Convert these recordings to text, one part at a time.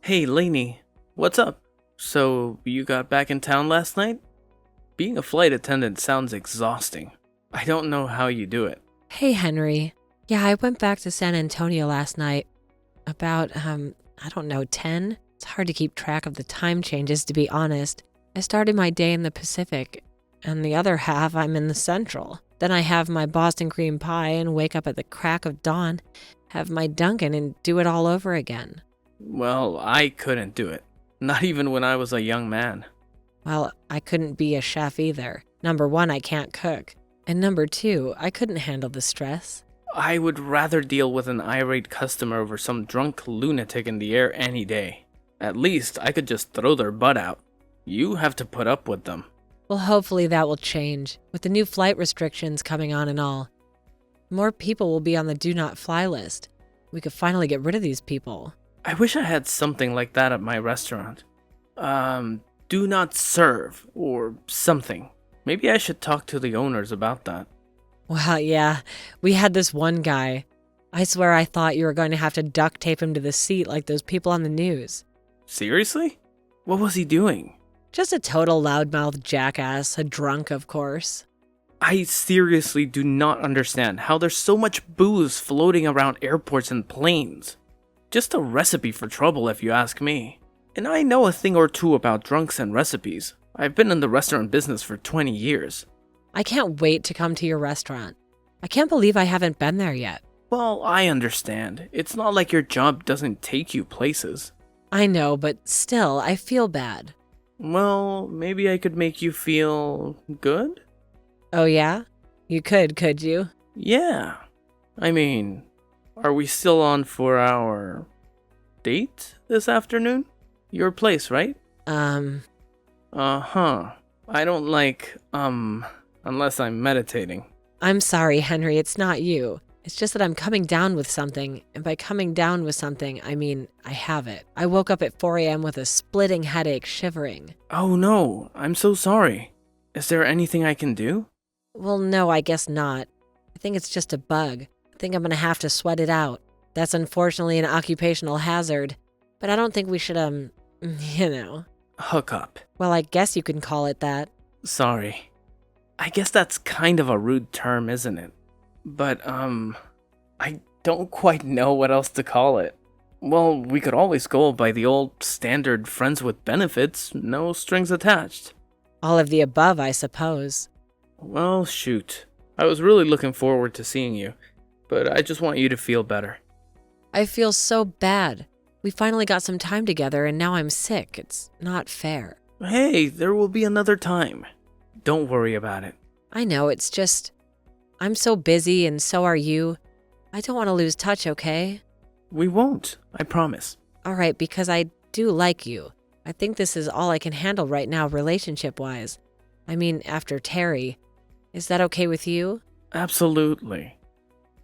Hey, Lainey, what's up? So, you got back in town last night? Being a flight attendant sounds exhausting. I don't know how you do it. Hey, Henry. Yeah, I went back to San Antonio last night. About, I don't know, 10? It's hard to keep track of the time changes, to be honest. I started my day in the Pacific, and the other half I'm in the Central. Then I have my Boston cream pie and wake up at the crack of dawn, have my Dunkin' and do it all over again. Well, I couldn't do it. Not even when I was a young man. Well, I couldn't be a chef either. Number one, I can't cook. And number two, I couldn't handle the stress. I would rather deal with an irate customer over some drunk lunatic in the air any day. At least I could just throw their butt out. You have to put up with them. Well, hopefully that will change, with the new flight restrictions coming on and all. More people will be on the do not fly list. We could finally get rid of these people. I wish I had something like that at my restaurant. Do not serve, or something. Maybe I should talk to the owners about that. Well, yeah, we had this one guy. I swear I thought you were going to have to duct tape him to the seat like those people on the news. Seriously? What was he doing? Just a total loudmouth jackass, a drunk, of course. I seriously do not understand how there's so much booze floating around airports and planes. Just a recipe for trouble if you ask me. And I know a thing or two about drunks and recipes. I've been in the restaurant business for 20 years. I can't wait to come to your restaurant. I can't believe I haven't been there yet. Well, I understand. It's not like your job doesn't take you places. I know, but still, I feel bad. Well, maybe I could make you feel good? Oh yeah? You could you? Yeah. I mean, are we still on for our date this afternoon? Your place, right? Uh-huh. I don't like, unless I'm meditating. I'm sorry, Henry, it's not you. It's just that I'm coming down with something, and by coming down with something, I mean I have it. I woke up at 4 a.m. with a splitting headache, shivering. Oh no, I'm so sorry. Is there anything I can do? Well, no, I guess not. I think it's just a bug. I think I'm gonna have to sweat it out. That's unfortunately an occupational hazard, but I don't think we should, you know. Hook up. Well, I guess you can call it that. Sorry. I guess that's kind of a rude term, isn't it? But, I don't quite know what else to call it. Well, we could always go by the old standard friends with benefits, no strings attached. All of the above, I suppose. Well, shoot. I was really looking forward to seeing you, but I just want you to feel better. I feel so bad. We finally got some time together and now I'm sick. It's not fair. Hey, there will be another time. Don't worry about it. I know, it's just, I'm so busy and so are you. I don't want to lose touch, okay? We won't, I promise. All right, because I do like you. I think this is all I can handle right now relationship-wise. I mean, after Terry. Is that okay with you? Absolutely.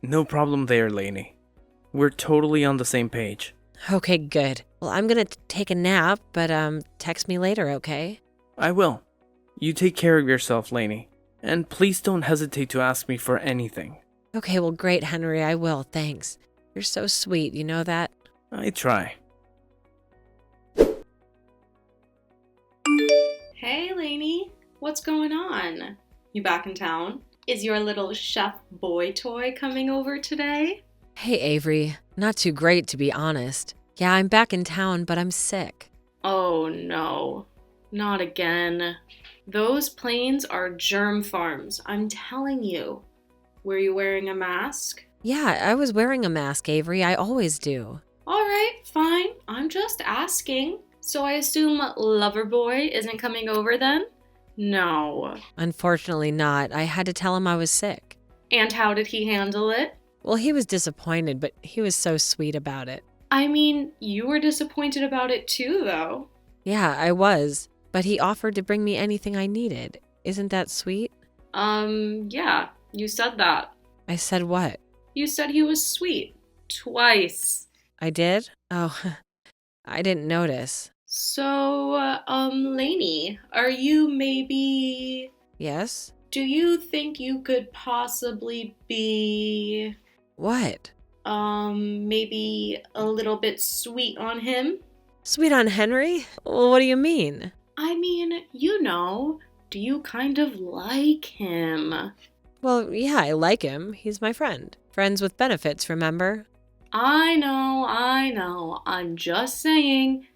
No problem there, Lainey. We're totally on the same page. Okay, good. Well, I'm gonna take a nap, but text me later, okay? I will. You take care of yourself, Lainey. And please don't hesitate to ask me for anything. Okay, well, great, Henry, I will, thanks. You're so sweet, you know that? I try. Hey, Lainey. What's going on? You back in town? Is your little chef boy toy coming over today? Hey, Avery. Not too great, to be honest. Yeah, I'm back in town, but I'm sick. Oh no, not again. Those planes are germ farms, I'm telling you. Were you wearing a mask? Yeah, I was wearing a mask, Avery. I always do. Alright, fine. I'm just asking. So I assume Loverboy isn't coming over then? No. Unfortunately not. I had to tell him I was sick. And how did he handle it? Well, he was disappointed, but he was so sweet about it. I mean, you were disappointed about it too, though. Yeah, I was. But he offered to bring me anything I needed. Isn't that sweet? Yeah, you said that. I said what? You said he was sweet. Twice. I did? Oh, I didn't notice. So, Lainey, are you maybe... Yes? Do you think you could possibly be... What? Maybe a little bit sweet on him? Sweet on Henry? What do you mean? I mean, do you kind of like him? Well, yeah, I like him. He's my friend. Friends with benefits, remember? I know. I'm just saying,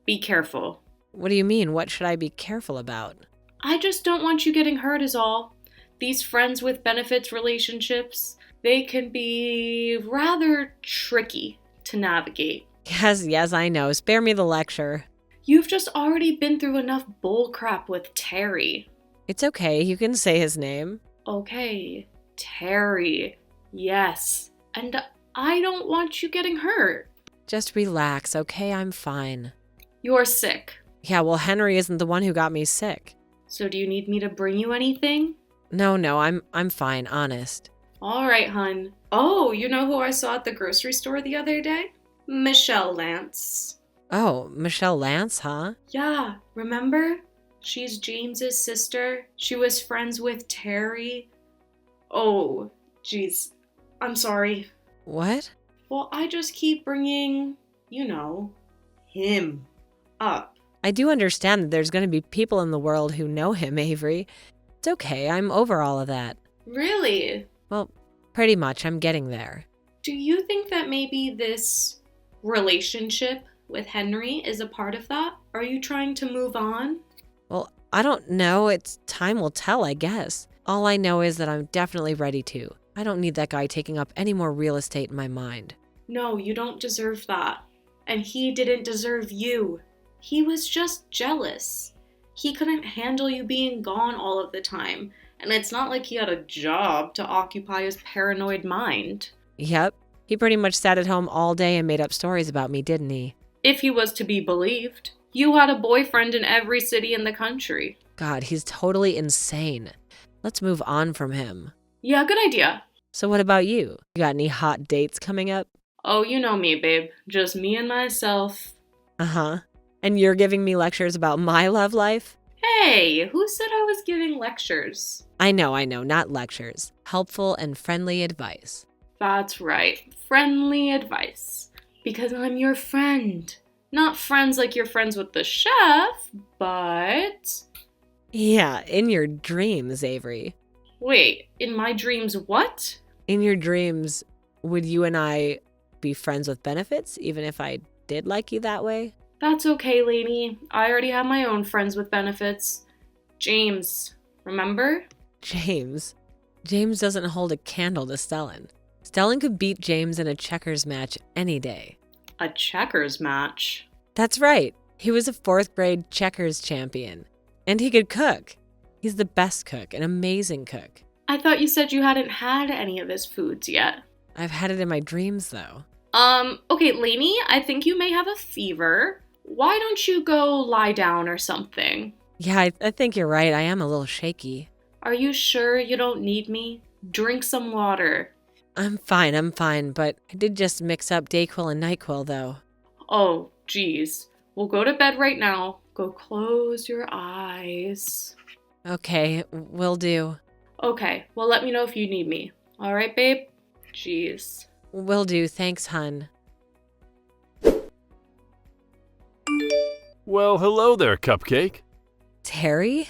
be careful. What do you mean? What should I be careful about? I just don't want you getting hurt is all. These friends with benefits relationships, they can be rather tricky to navigate. Yes, I know. Spare me the lecture. You've just already been through enough bullcrap with Terry. It's okay. You can say his name. Okay, Terry. Yes. And I don't want you getting hurt. Just relax, okay? I'm fine. You're sick. Yeah, well, Henry isn't the one who got me sick. So do you need me to bring you anything? No, I'm fine, honest. All right, hun. Oh, you know who I saw at the grocery store the other day? Michelle Lance. Oh, Michelle Lance, huh? Yeah, remember? She's James's sister. She was friends with Terry. Oh, jeez. I'm sorry. What? Well, I just keep bringing, him up. I do understand that there's going to be people in the world who know him, Avery. It's okay, I'm over all of that. Really? Well, pretty much, I'm getting there. Do you think that maybe this relationship with Henry is a part of that? Are you trying to move on? Well, I don't know. Time will tell, I guess. All I know is that I'm definitely ready to. I don't need that guy taking up any more real estate in my mind. No, you don't deserve that. And he didn't deserve you. He was just jealous. He couldn't handle you being gone all of the time. And it's not like he had a job to occupy his paranoid mind. Yep. He pretty much sat at home all day and made up stories about me, didn't he? If he was to be believed. You had a boyfriend in every city in the country. God, he's totally insane. Let's move on from him. Yeah, good idea. So what about you? You got any hot dates coming up? Oh, you know me, babe. Just me and myself. Uh-huh. And you're giving me lectures about my love life? Hey, who said I was giving lectures? I know, not lectures. Helpful and friendly advice. That's right. Friendly advice. Because I'm your friend. Not friends like you're friends with the chef, but... Yeah, in your dreams, Avery. Wait, in my dreams what? In your dreams, would you and I be friends with benefits, even if I did like you that way? That's okay, lady. I already have my own friends with benefits. James, remember? James? James doesn't hold a candle to Stellan. Stellan could beat James in a checkers match any day. A checkers match? That's right. He was a 4th grade checkers champion. And he could cook. He's the best cook, an amazing cook. I thought you said you hadn't had any of his foods yet. I've had it in my dreams, though. Okay, Lainey, I think you may have a fever. Why don't you go lie down or something? Yeah, I think you're right. I am a little shaky. Are you sure you don't need me? Drink some water. I'm fine, but I did just mix up Dayquil and NyQuil, though. Oh, geez. We'll go to bed right now. Go close your eyes. Okay, will do. Okay, well, let me know if you need me. All right, babe? Jeez. Will do. Thanks, hun. Well, hello there, Cupcake. Terry?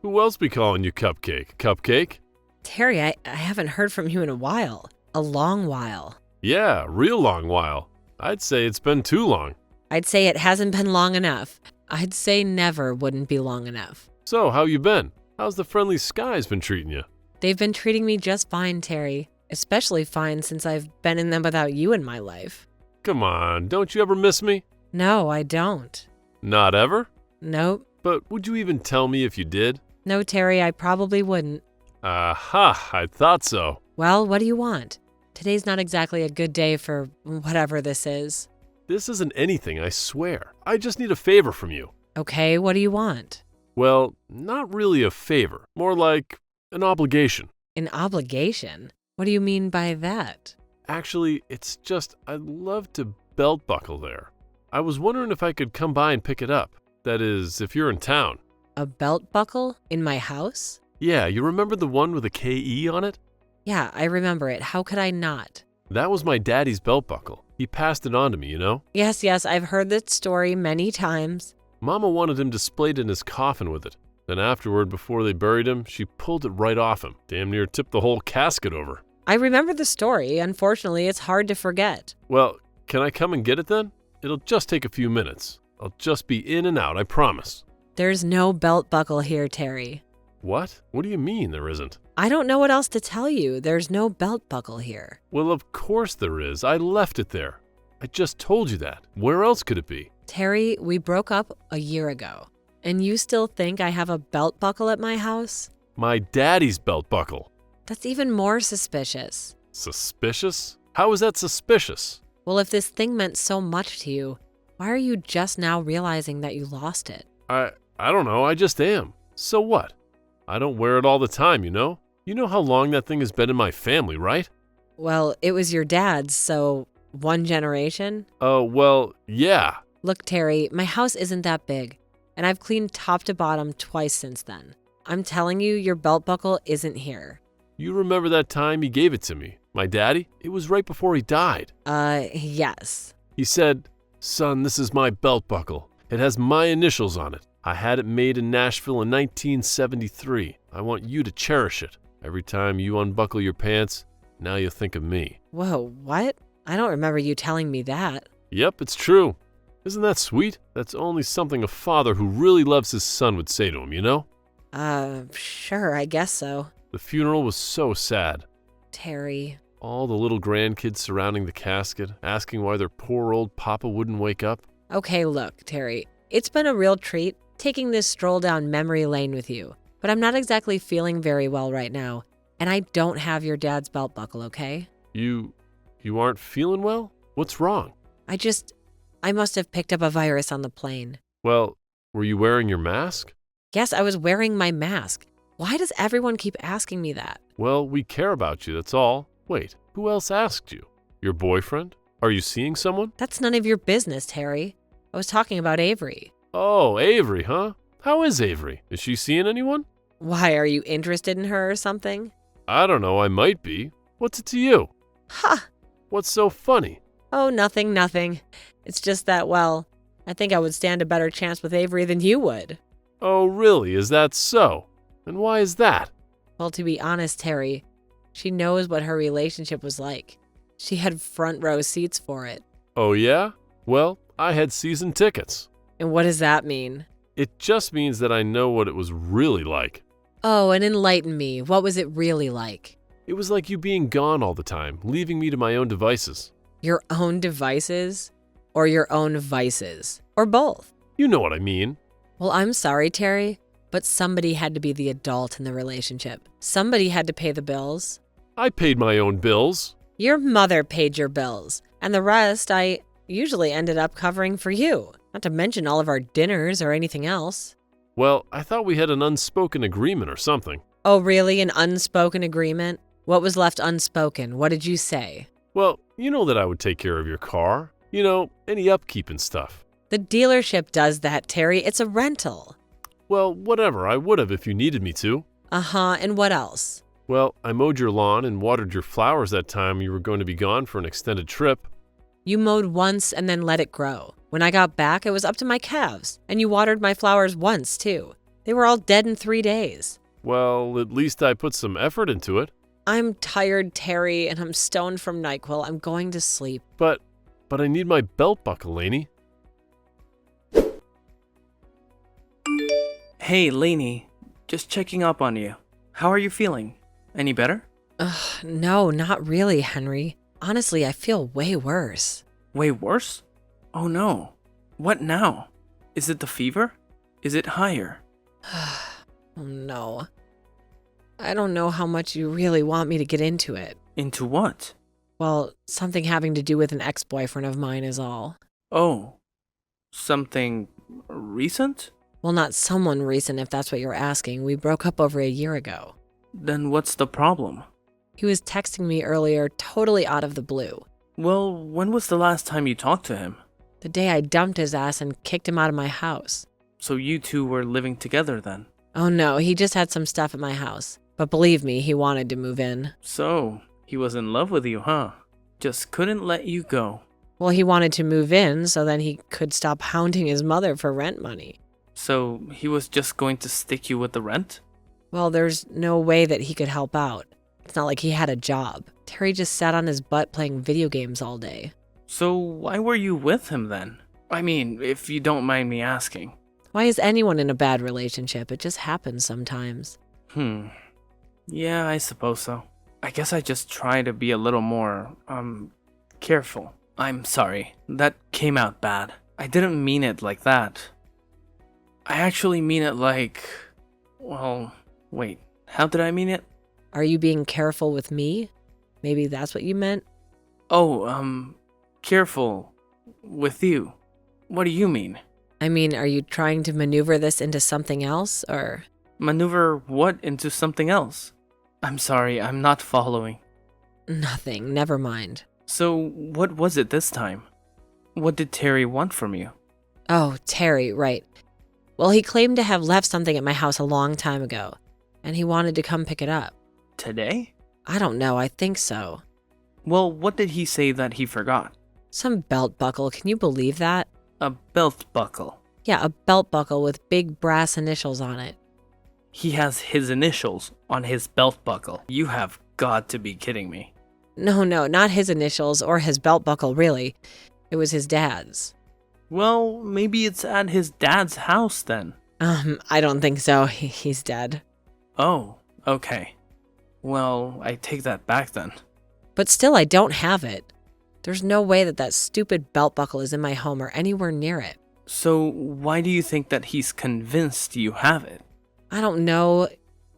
Who else be calling you Cupcake? Cupcake? Terry, I haven't heard from you in a while. A long while. Yeah, real long while. I'd say it's been too long. I'd say it hasn't been long enough. I'd say never wouldn't be long enough. So, how you been? How's the friendly skies been treating you? They've been treating me just fine, Terry. Especially fine since I've been in them without you in my life. Come on, don't you ever miss me? No, I don't. Not ever? Nope. But would you even tell me if you did? No, Terry, I probably wouldn't. Aha, I thought so. Well, what do you want? Today's not exactly a good day for whatever this is. This isn't anything, I swear. I just need a favor from you. Okay, what do you want? Well, not really a favor. More like an obligation. An obligation? What do you mean by that? Actually, it's just I'd love to belt buckle there. I was wondering if I could come by and pick it up. That is, if you're in town. A belt buckle? In my house? Yeah, you remember the one with a KE on it? Yeah, I remember it. How could I not? That was my daddy's belt buckle. He passed it on to me, you know? Yes, I've heard that story many times. Mama wanted him displayed in his coffin with it. Then afterward, before they buried him, she pulled it right off him. Damn near tipped the whole casket over. I remember the story. Unfortunately, it's hard to forget. Well, can I come and get it then? It'll just take a few minutes. I'll just be in and out, I promise. There's no belt buckle here, Terry. What? What do you mean there isn't? I don't know what else to tell you. There's no belt buckle here. Well, of course there is. I left it there. I just told you that. Where else could it be? Terry, we broke up a year ago. And you still think I have a belt buckle at my house? My daddy's belt buckle. That's even more suspicious. Suspicious? How is that suspicious? Well, if this thing meant so much to you, why are you just now realizing that you lost it? I don't know. I just am. So what? I don't wear it all the time, you know? You know how long that thing has been in my family, right? Well, it was your dad's, so one generation? Oh, well, yeah. Look, Terry, my house isn't that big, and I've cleaned top to bottom twice since then. I'm telling you, your belt buckle isn't here. You remember that time he gave it to me? My daddy? It was right before he died. Yes. He said, "Son, this is my belt buckle. It has my initials on it. I had it made in Nashville in 1973. I want you to cherish it. Every time you unbuckle your pants, now you'll think of me." Whoa, what? I don't remember you telling me that. Yep, it's true. Isn't that sweet? That's only something a father who really loves his son would say to him, you know? Sure, I guess so. The funeral was so sad. Terry. All the little grandkids surrounding the casket, asking why their poor old papa wouldn't wake up. Okay, look, Terry. It's been a real treat taking this stroll down memory lane with you, but I'm not exactly feeling very well right now, and I don't have your dad's belt buckle, okay? You aren't feeling well? What's wrong? I must have picked up a virus on the plane. Well, were you wearing your mask? Yes, I was wearing my mask. Why does everyone keep asking me that? Well, we care about you, that's all. Wait, who else asked you? Your boyfriend? Are you seeing someone? That's none of your business, Terry. I was talking about Avery. Oh, Avery, huh? How is Avery? Is she seeing anyone? Why, are you interested in her or something? I don't know, I might be. What's it to you? Ha! What's so funny? Oh, nothing. It's just that, well, I think I would stand a better chance with Avery than you would. Oh, really? Is that so? And why is that? Well, to be honest, Terry, she knows what her relationship was like. She had front row seats for it. Oh, yeah? Well, I had season tickets. And what does that mean? It just means that I know what it was really like. Oh, and enlighten me. What was it really like? It was like you being gone all the time, leaving me to my own devices. Your own devices? Or your own vices? Or both? You know what I mean. Well, I'm sorry, Terry, but somebody had to be the adult in the relationship. Somebody had to pay the bills. I paid my own bills. Your mother paid your bills, and the rest I usually ended up covering for you, not to mention all of our dinners or anything else. Well, I thought we had an unspoken agreement or something. Oh, really? An unspoken agreement? What was left unspoken? What did you say? Well, you know that I would take care of your car. You know, any upkeep and stuff. The dealership does that, Terry. It's a rental. Well, whatever, I would have if you needed me to. Uh-huh, and what else? Well, I mowed your lawn and watered your flowers that time you were going to be gone for an extended trip. You mowed once and then let it grow. When I got back, it was up to my calves, and you watered my flowers once, too. They were all dead in 3 days. Well, at least I put some effort into it. I'm tired, Terry, and I'm stoned from NyQuil. I'm going to sleep. But I need my belt buckle, Lainey. Hey, Lainey. Just checking up on you. How are you feeling? Any better? No, not really, Henry. Honestly, I feel way worse. Way worse? Oh no. What now? Is it the fever? Is it higher? Oh, no. I don't know how much you really want me to get into it. Into what? Well, something having to do with an ex-boyfriend of mine is all. Oh. Something recent? Well, not someone recent if that's what you're asking. We broke up over a year ago. Then what's the problem? He was texting me earlier, totally out of the blue. Well, when was the last time you talked to him? The day I dumped his ass and kicked him out of my house. So you two were living together then? Oh no, he just had some stuff at my house. But believe me, he wanted to move in. So, he was in love with you, huh? Just couldn't let you go. Well, he wanted to move in so then he could stop hounding his mother for rent money. So he was just going to stick you with the rent? Well, there's no way that he could help out. It's not like he had a job. Terry just sat on his butt playing video games all day. So why were you with him then? I mean, if you don't mind me asking. Why is anyone in a bad relationship? It just happens sometimes. Yeah, I suppose so. I guess I just try to be a little more, careful. I'm sorry. That came out bad. I didn't mean it like that. I actually mean it like... Well, wait. How did I mean it? Are you being careful with me? Maybe that's what you meant? Oh, careful with you. What do you mean? I mean, are you trying to maneuver this into something else, or... Maneuver what into something else? I'm sorry, I'm not following. Nothing, never mind. So, what was it this time? What did Terry want from you? Oh, Terry, right. Well, he claimed to have left something at my house a long time ago, and he wanted to come pick it up. Today? I don't know, I think so. Well, what did he say that he forgot? Some belt buckle, can you believe that? A belt buckle. Yeah, a belt buckle with big brass initials on it. He has his initials on his belt buckle. You have got to be kidding me. No, not his initials or his belt buckle, really. It was his dad's. Well, maybe it's at his dad's house then. I don't think so. He's dead. Oh, okay. Well, I take that back then. But still, I don't have it. There's no way that stupid belt buckle is in my home or anywhere near it. So, why do you think that he's convinced you have it? I don't know.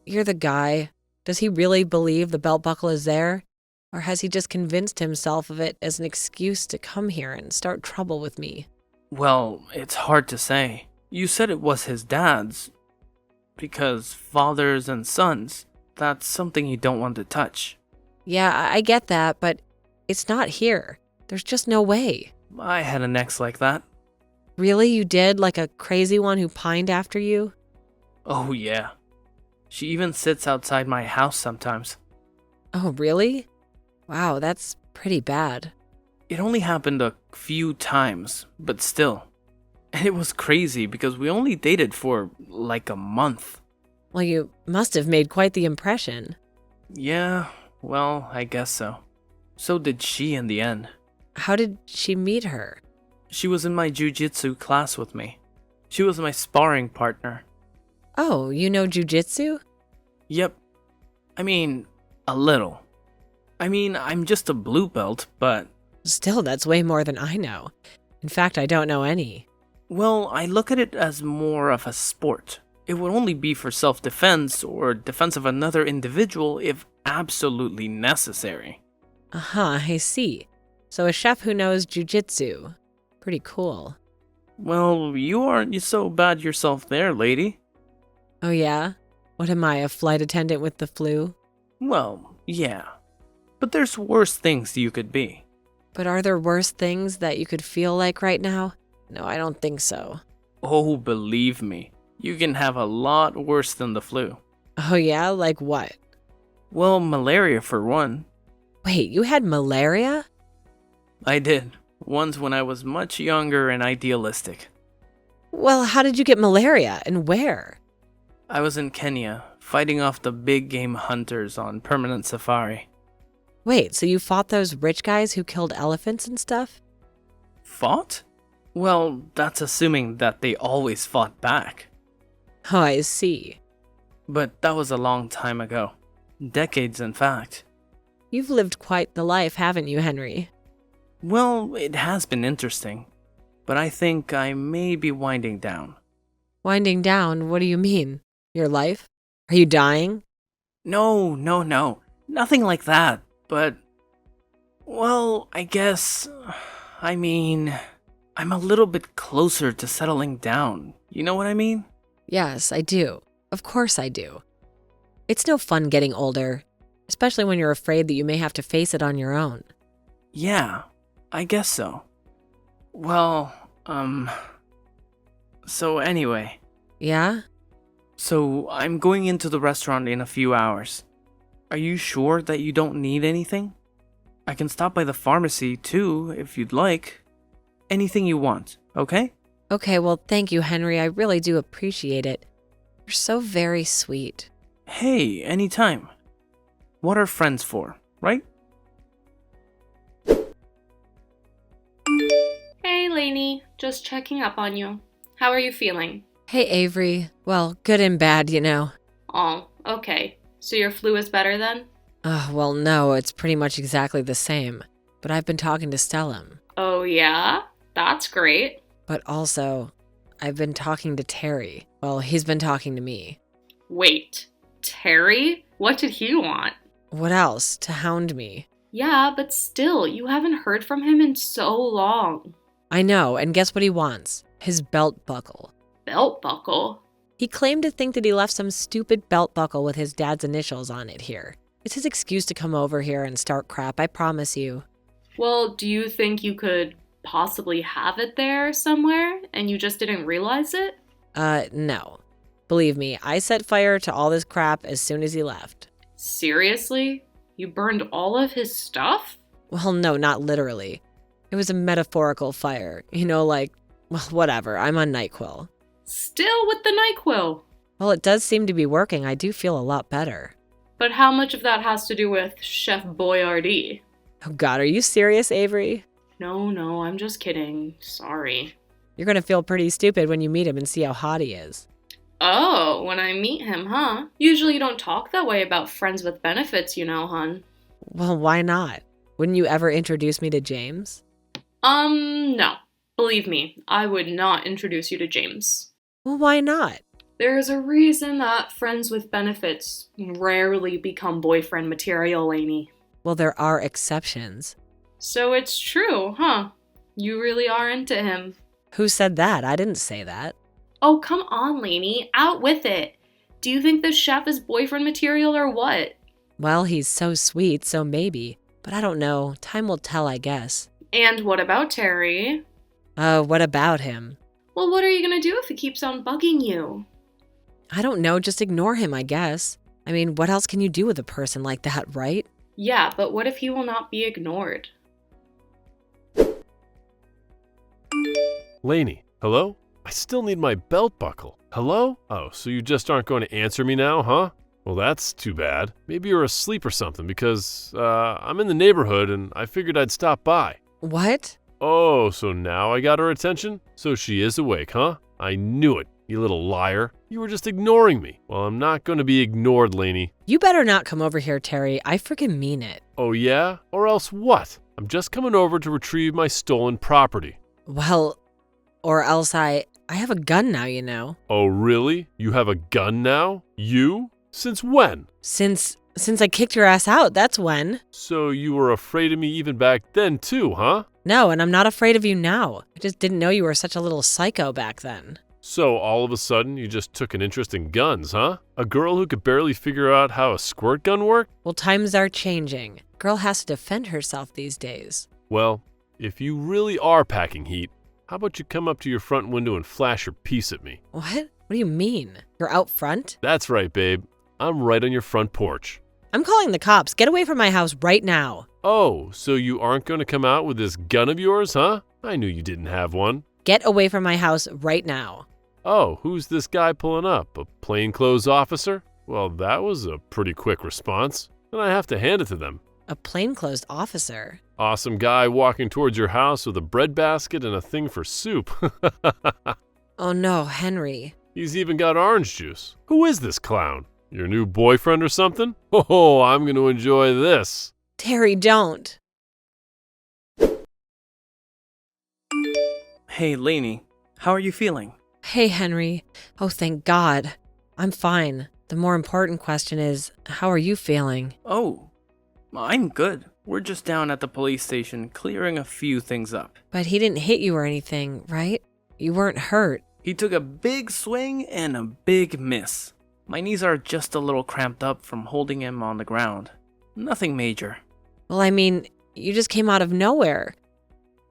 You're the guy. Does he really believe the belt buckle is there? Or has he just convinced himself of it as an excuse to come here and start trouble with me? Well, it's hard to say. You said it was his dad's. Because fathers and sons, that's something you don't want to touch. Yeah, I get that, but it's not here. There's just no way. I had an ex like that. Really, you did? Like a crazy one who pined after you? Oh, yeah. She even sits outside my house sometimes. Oh, really? Wow, that's pretty bad. It only happened a few times, but still. And it was crazy because we only dated for like a month. Well, you must have made quite the impression. Yeah, well, I guess so. So did she in the end. How did she meet her? She was in my jujitsu class with me. She was my sparring partner. Oh, you know jujitsu? Yep. I mean, a little. I mean, I'm just a blue belt, but... Still, that's way more than I know. In fact, I don't know any. Well, I look at it as more of a sport. It would only be for self-defense or defense of another individual if absolutely necessary. I see. So a chef who knows jujitsu. Pretty cool. Well, you aren't so bad yourself there, lady. Oh yeah? What am I, a flight attendant with the flu? Well, yeah. But there's worse things you could be. But are there worse things that you could feel like right now? No, I don't think so. Oh, believe me, you can have a lot worse than the flu. Oh yeah? Like what? Well, malaria for one. Wait, you had malaria? I did. Once when I was much younger and idealistic. Well, how did you get malaria and where? I was in Kenya, fighting off the big game hunters on permanent safari. Wait, so you fought those rich guys who killed elephants and stuff? Fought? Well, that's assuming that they always fought back. Oh, I see. But that was a long time ago. Decades, in fact. You've lived quite the life, haven't you, Henry? Well, it has been interesting. But I think I may be winding down. Winding down? What do you mean? Your life? Are you dying? No. Nothing like that. But, well, I guess, I'm a little bit closer to settling down. You know what I mean? Yes, I do. Of course I do. It's no fun getting older, especially when you're afraid that you may have to face it on your own. Yeah, I guess so. Well, so anyway. Yeah? So I'm going into the restaurant in a few hours. Are you sure that you don't need anything? I can stop by the pharmacy too, if you'd like. Anything you want, okay? Okay, well, thank you, Henry. I really do appreciate it. You're so very sweet. Hey, anytime. What are friends for, right? Hey, Lainey. Just checking up on you. How are you feeling? Hey, Avery. Well, good and bad, you know. Oh, okay. So your flu is better then? Well, no, it's pretty much exactly the same. But I've been talking to Stellum. Oh, yeah? That's great. But also, I've been talking to Terry. Well, he's been talking to me. Wait, Terry? What did he want? What else? To hound me. Yeah, but still, you haven't heard from him in so long. I know, and guess what he wants? His belt buckle. Belt buckle? He claimed to think that he left some stupid belt buckle with his dad's initials on it here. It's his excuse to come over here and start crap, I promise you. Well, do you think you could possibly have it there somewhere and you just didn't realize it? No. Believe me, I set fire to all this crap as soon as he left. Seriously? You burned all of his stuff? Well, no, not literally. It was a metaphorical fire. You know, like, well, whatever, I'm on NyQuil. Still with the NyQuil. Well, it does seem to be working. I do feel a lot better. But how much of that has to do with Chef Boyardee? Oh God, are you serious, Avery? No, I'm just kidding. Sorry. You're gonna feel pretty stupid when you meet him and see how hot he is. Oh, when I meet him, huh? Usually you don't talk that way about friends with benefits, you know, hun. Well, why not? Wouldn't you ever introduce me to James? No. Believe me, I would not introduce you to James. Well, why not? There's a reason that friends with benefits rarely become boyfriend material, Lainey. Well, there are exceptions. So it's true, huh? You really are into him. Who said that? I didn't say that. Oh, come on, Lainey. Out with it. Do you think the chef is boyfriend material or what? Well, he's so sweet, so maybe. But I don't know. Time will tell, I guess. And what about Terry? What about him? Well, what are you gonna do if he keeps on bugging you? I don't know. Just ignore him, I guess. I mean, what else can you do with a person like that, right? Yeah, but what if he will not be ignored? Lainey, hello? I still need my belt buckle. Hello? Oh, so you just aren't going to answer me now, huh? Well, that's too bad. Maybe you're asleep or something because, I'm in the neighborhood and I figured I'd stop by. What? Oh, so now I got her attention? So she is awake, huh? I knew it, you little liar. You were just ignoring me. Well, I'm not going to be ignored, Lainey. You better not come over here, Terry. I freaking mean it. Oh, yeah? Or else what? I'm just coming over to retrieve my stolen property. Well, or else I have a gun now, you know. Oh, really? You have a gun now? You? Since when? Since I kicked your ass out, that's when. So you were afraid of me even back then too, huh? No, and I'm not afraid of you now. I just didn't know you were such a little psycho back then. So all of a sudden you just took an interest in guns, huh? A girl who could barely figure out how a squirt gun worked? Well, times are changing. Girl has to defend herself these days. Well, if you really are packing heat, how about you come up to your front window and flash your piece at me? What? What do you mean? You're out front? That's right, babe. I'm right on your front porch. I'm calling the cops. Get away from my house right now. Oh, so you aren't going to come out with this gun of yours, huh? I knew you didn't have one. Get away from my house right now. Oh, who's this guy pulling up? A plainclothes officer? Well, that was a pretty quick response, and I have to hand it to them. A plainclothes officer? Awesome guy walking towards your house with a bread basket and a thing for soup. Oh no, Henry. He's even got orange juice. Who is this clown? Your new boyfriend or something? Oh, I'm going to enjoy this. Terry, don't. Hey, Lainey, how are you feeling? Hey, Henry. Oh, thank God. I'm fine. The more important question is, how are you feeling? Oh, I'm good. We're just down at the police station clearing a few things up. But he didn't hit you or anything, right? You weren't hurt. He took a big swing and a big miss. My knees are just a little cramped up from holding him on the ground. Nothing major. Well, I mean, you just came out of nowhere.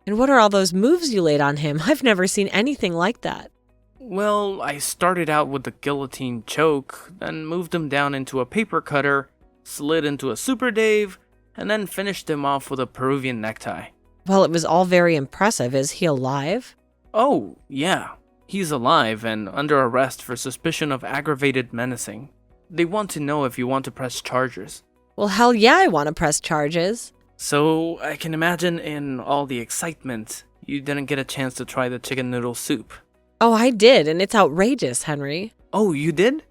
And what are all those moves you laid on him? I've never seen anything like that. Well, I started out with the guillotine choke, then moved him down into a paper cutter, slid into a super Dave, and then finished him off with a Peruvian necktie. Well, it was all very impressive. Is he alive? Oh, yeah. He's alive and under arrest for suspicion of aggravated menacing. They want to know if you want to press charges. Well, hell yeah, I want to press charges. So, I can imagine in all the excitement, you didn't get a chance to try the chicken noodle soup. Oh, I did, and it's outrageous, Henry. Oh, you did?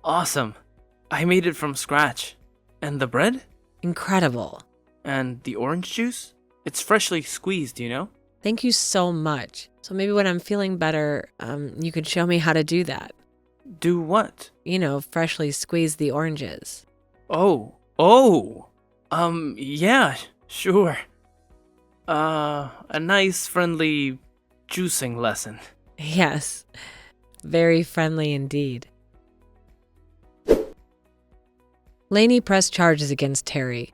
Awesome. I made it from scratch. And the bread? Incredible. And the orange juice? It's freshly squeezed, you know? Thank you so much. So maybe when I'm feeling better, you could show me how to do that. Do what? Freshly squeeze the oranges. Oh. Yeah, sure. A nice, friendly juicing lesson. Yes, very friendly indeed. Laney pressed charges against Terry,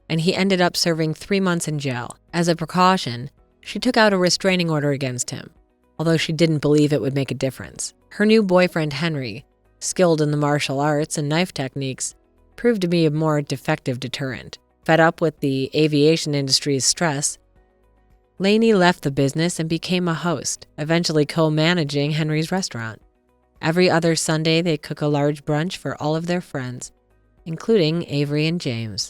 and he ended up serving 3 months in jail. As a precaution, she took out a restraining order against him, although she didn't believe it would make a difference. Her new boyfriend, Henry, skilled in the martial arts and knife techniques, proved to be a more effective deterrent. Fed up with the aviation industry's stress, Laney left the business and became a host, eventually co-managing Henry's restaurant. Every other Sunday, they cook a large brunch for all of their friends, including Avery and James.